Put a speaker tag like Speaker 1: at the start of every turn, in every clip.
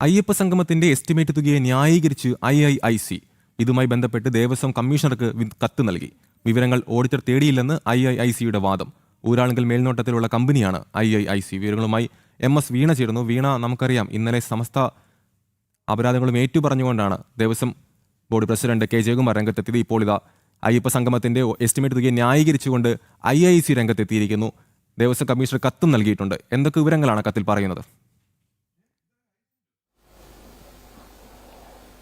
Speaker 1: അയ്യപ്പ സംഗമത്തിന്റെ estimate തുകയെ ന്യായീകരിച്ച് IIIC ഇതുമായി ബന്ധപ്പെട്ട് ദേവസ്വം കമ്മീഷണർക്ക് കത്ത് നൽകി. വിവരങ്ങൾ ഓഡിറ്റർ തേടിയില്ലെന്ന് IIICയുടെ വാദം. ഊരാളുങ്കൽ മേൽനോട്ടത്തിലുള്ള കമ്പനിയാണ് IIIC. വിവരങ്ങളുമായി MS വീണ ചേരുന്നു. വീണ, നമുക്കറിയാം ഇന്നലെ സമസ്ത അപരാധങ്ങളും ഏറ്റുപറഞ്ഞുകൊണ്ടാണ് Devaswom board president K. Jayakumar രംഗത്തെത്തിയത്. ഇപ്പോൾ ഇതാ അയ്യപ്പ സംഗമത്തിന്റെ എസ്റ്റിമേറ്റ് തുകയെ ന്യായീകരിച്ചുകൊണ്ട് IIIC രംഗത്തെത്തിയിരിക്കുന്നു. ദേവസ്വം കമ്മീഷണർ കത്തും നൽകിയിട്ടുണ്ട്. എന്തൊക്കെ വിവരങ്ങളാണ് കത്തിൽ പറയുന്നത്?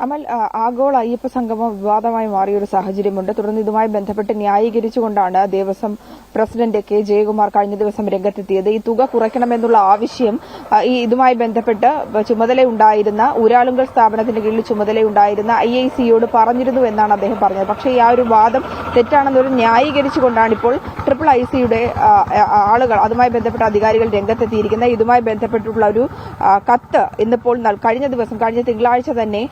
Speaker 2: അമൽ, ആഗോള അയ്യപ്പ സംഗമം വിവാദമായി മാറിയൊരു സാഹചര്യമുണ്ട്. തുടർന്ന് ഇതുമായി ബന്ധപ്പെട്ട് ന്യായീകരിച്ചുകൊണ്ടാണ് ദേവസ്വം പ്രസിഡന്റ് K. ജയകുമാർ കഴിഞ്ഞ ദിവസം രംഗത്തെത്തിയത്. ഈ തുക കുറയ്ക്കണമെന്നുള്ള ആവശ്യം ഇതുമായി ബന്ധപ്പെട്ട് ചുമതലയുണ്ടായിരുന്ന ഊരാളുങ്കൽ സ്ഥാപനത്തിന്റെ കീഴിൽ ചുമതലയുണ്ടായിരുന്ന IICയോട് പറഞ്ഞിരുന്നു എന്നാണ് അദ്ദേഹം പറഞ്ഞത്. പക്ഷേ ഈ ആ ഒരു വാദം തെറ്റാണെന്നൊരു ന്യായീകരിച്ചുകൊണ്ടാണ് ഇപ്പോൾ IIICയുടെ ആളുകൾ, അതുമായി ബന്ധപ്പെട്ട അധികാരികൾ രംഗത്തെത്തിയിരിക്കുന്നത്. ഇതുമായി ബന്ധപ്പെട്ടുള്ള ഒരു കത്ത് ഇന്നിപ്പോൾ കഴിഞ്ഞ തിങ്കളാഴ്ച തന്നെ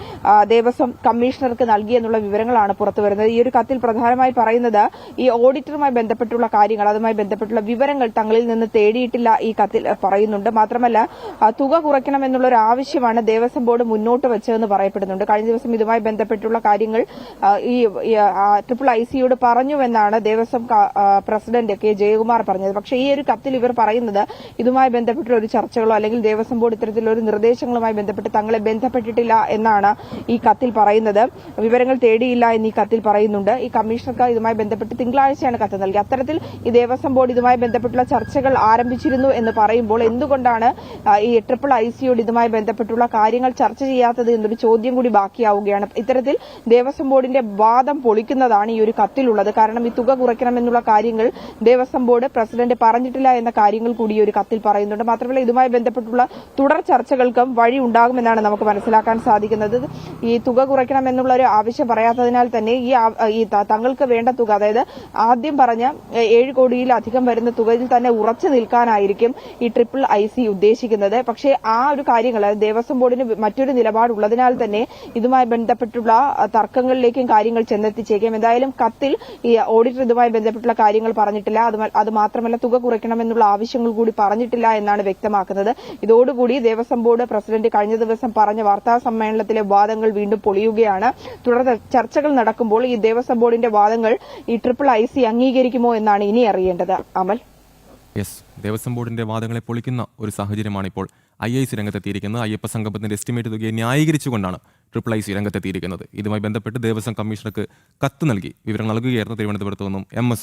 Speaker 2: ദേവസ്വം കമ്മീഷണർക്ക് നൽകിയെന്നുള്ള വിവരങ്ങളാണ് പുറത്തുവരുന്നത്. ഈ ഒരു കത്തിൽ പ്രധാനമായി പറയുന്നത് ഈ ഓഡിറ്ററുമായി ബന്ധപ്പെട്ടുള്ള കാര്യങ്ങൾ, അതുമായി ബന്ധപ്പെട്ടുള്ള വിവരങ്ങൾ തങ്ങളിൽ നിന്ന് തേടിയിട്ടില്ല ഈ കത്തിൽ പറയുന്നുണ്ട്. മാത്രമല്ല തുക കുറയ്ക്കണമെന്നുള്ള ഒരു ആവശ്യമാണ് ദേവസ്വം ബോർഡ് മുന്നോട്ട് വെച്ചതെന്ന് പറയപ്പെടുന്നുണ്ട്. കഴിഞ്ഞ ദിവസം ഇതുമായി ബന്ധപ്പെട്ടുള്ള കാര്യങ്ങൾ ഈ IIICയോട് പറഞ്ഞുവെന്നാണ് ദേവസ്വം പ്രസിഡന്റ് K. ജയകുമാർ പറഞ്ഞത്. പക്ഷേ ഈ ഒരു കത്തിൽ ഇവർ പറയുന്നത് ഇതുമായി ബന്ധപ്പെട്ടുള്ള ഒരു ചർച്ചകളോ അല്ലെങ്കിൽ ദേവസ്വം ബോർഡ് ഇത്തരത്തിലുള്ള ഒരു നിർദ്ദേശങ്ങളുമായി ബന്ധപ്പെട്ട് തങ്ങളെ ബന്ധപ്പെട്ടിട്ടില്ല എന്നാണ് ഈ കത്തിൽ പറയുന്നത്. വിവരങ്ങൾ തേടിയില്ല എന്ന് ഈ കത്തിൽ പറയുന്നുണ്ട്. ഈ കമ്മീഷണർക്ക് ഇതുമായി ബന്ധപ്പെട്ട് തിങ്കളാഴ്ചയാണ് കത്ത് നൽകി. അത്തരത്തിൽ ഈ ദേവസ്വം ബോർഡ് ഇതുമായി ബന്ധപ്പെട്ടുള്ള ചർച്ചകൾ ആരംഭിച്ചിരുന്നു എന്ന് പറയുമ്പോൾ എന്തുകൊണ്ടാണ് ഈ IIICയോട് ഇതുമായി ബന്ധപ്പെട്ടുള്ള കാര്യങ്ങൾ ചർച്ച ചെയ്യാത്തത് എന്നൊരു ചോദ്യം കൂടി ബാക്കിയാവുകയാണ്. ഇത്തരത്തിൽ ദേവസ്വം ബോർഡിന്റെ വാദം പൊളിക്കുന്നതാണ് ഈ ഒരു കത്തിലുള്ളത്. കാരണം ഈ തുക കുറയ്ക്കണമെന്നുള്ള കാര്യങ്ങൾ ദേവസ്വം ബോർഡ് പ്രസിഡന്റ് പറഞ്ഞിട്ടില്ല എന്ന കാര്യങ്ങൾ കൂടി ഈ ഒരു കത്തിൽ പറയുന്നുണ്ട്. മാത്രമല്ല ഇതുമായി ബന്ധപ്പെട്ടുള്ള തുടർ ചർച്ചകൾക്കും വഴി ഉണ്ടാകുമെന്നാണ് നമുക്ക് മനസ്സിലാക്കാൻ സാധിക്കുന്നത്. ഈ തുക കുറയ്ക്കണമെന്നുള്ള ഒരു ആവശ്യം പറയാത്തതിനാൽ തന്നെ ഈ തങ്ങൾക്ക് വേണ്ട തുക, അതായത് ആദ്യം പറഞ്ഞ 7 കോടിയിലധികം വരുന്ന തുകയിൽ തന്നെ ഉറച്ചു നിൽക്കാനായിരിക്കും ഈ IIIC ഉദ്ദേശിക്കുന്നത്. പക്ഷേ ആ ഒരു കാര്യങ്ങൾ ദേവസ്വം ബോർഡിന് മറ്റൊരു നിലപാടുള്ളതിനാൽ തന്നെ ഇതുമായി ബന്ധപ്പെട്ടുള്ള തർക്കങ്ങളിലേക്കും കാര്യങ്ങൾ ചെന്നെത്തിച്ചേക്കും. എന്തായാലും കത്തിൽ ഈ ഓഡിറ്റർ ഇതുമായി ബന്ധപ്പെട്ടുള്ള കാര്യങ്ങൾ പറഞ്ഞിട്ടില്ല. അത് മാത്രമല്ല തുക കുറയ്ക്കണമെന്നുള്ള ആവശ്യങ്ങൾ കൂടി പറഞ്ഞിട്ടില്ല എന്നാണ് വ്യക്തമാക്കുന്നത്. ഇതോടുകൂടി ദേവസ്വം ബോർഡ് പ്രസിഡന്റ് കഴിഞ്ഞ ദിവസം പറഞ്ഞ വാർത്താ സമ്മേളനത്തിലെ വാദങ്ങൾ വീണ്ടും പൊളിയുകയാണ്. തുടർന്ന് ചർച്ചകൾ നടക്കുമ്പോൾ ഈ ദേവസ്വം ബോർഡിന്റെ വാദങ്ങൾ ഈ IIIC അംഗീകരിക്കുമോ എന്നാണ് ഇനി അറിയേണ്ടത്. അമൽ,
Speaker 1: ദേവസ്വം ബോർഡിന്റെ വാദങ്ങളെ പൊളിക്കുന്ന ഒരു സാഹചര്യമാണ് ഇപ്പോൾ IIC രംഗത്തെത്തിയിരിക്കുന്നത്. അയ്യപ്പ സംഗമത്തിന്റെ എസ്റ്റിമേറ്റ് തുകയെ ന്യായീകരിച്ചുകൊണ്ടാണ് IIIC രംഗത്തെത്തിയിരിക്കുന്നത്. ഇതുമായി ബന്ധപ്പെട്ട് ദേവസ്വം കമ്മീഷണർക്ക് കത്ത് നൽകി വിവരങ്ങൾ നൽകുകയായിരുന്നു തിരുവനന്തപുരത്ത് നിന്നും MS